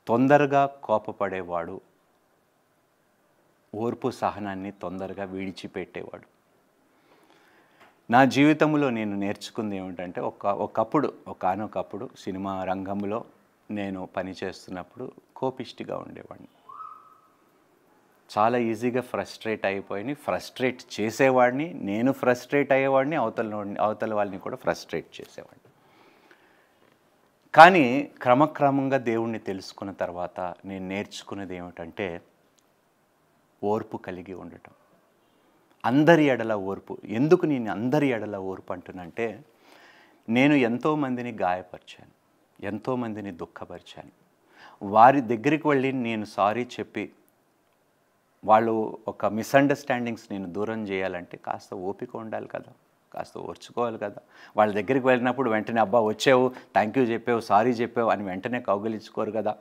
తొందరగా కోపపడేవాడు, ఓర్పు సహనాన్ని తొందరగా విడిచిపెట్టేవాడు. నా జీవితంలో నేను నేర్చుకుంది ఏమిటంటే ఒకానొకప్పుడు సినిమా రంగంలో నేను పనిచేస్తున్నప్పుడు కోపిష్టిగా ఉండేవాడిని. చాలా ఈజీగా ఫ్రస్ట్రేట్ చేసేవాడిని. నేను ఫ్రస్ట్రేట్ అయ్యేవాడిని. అవతల వాళ్ళని కూడా ఫ్రస్ట్రేట్ చేసేవాడిని. కానీ క్రమక్రమంగా దేవుణ్ణి తెలుసుకున్న తర్వాత నేను నేర్చుకున్నది ఏమిటంటే ఓర్పు కలిగి ఉండటం. అందరి ఎడల ఓర్పు. ఎందుకు నేను అందరి ఎడల ఓర్పు అంటున్నంటే, నేను ఎంతోమందిని గాయపరిచాను, ఎంతోమందిని దుఃఖపరిచాను. వారి దగ్గరికి వెళ్ళి నేను సారీ చెప్పి వాళ్ళు ఒక మిస్అండర్స్టాండింగ్స్ నేను దూరం చేయాలంటే కాస్త ఓపిక ఉండాలి కదా, కాస్త ఓర్చుకోవాలి కదా. వాళ్ళ దగ్గరికి వెళ్ళినప్పుడు వెంటనే అబ్బా వచ్చావు, థ్యాంక్ యూ చెప్పావు, సారీ చెప్పావు అని వెంటనే కౌగిలించుకోరు కదా.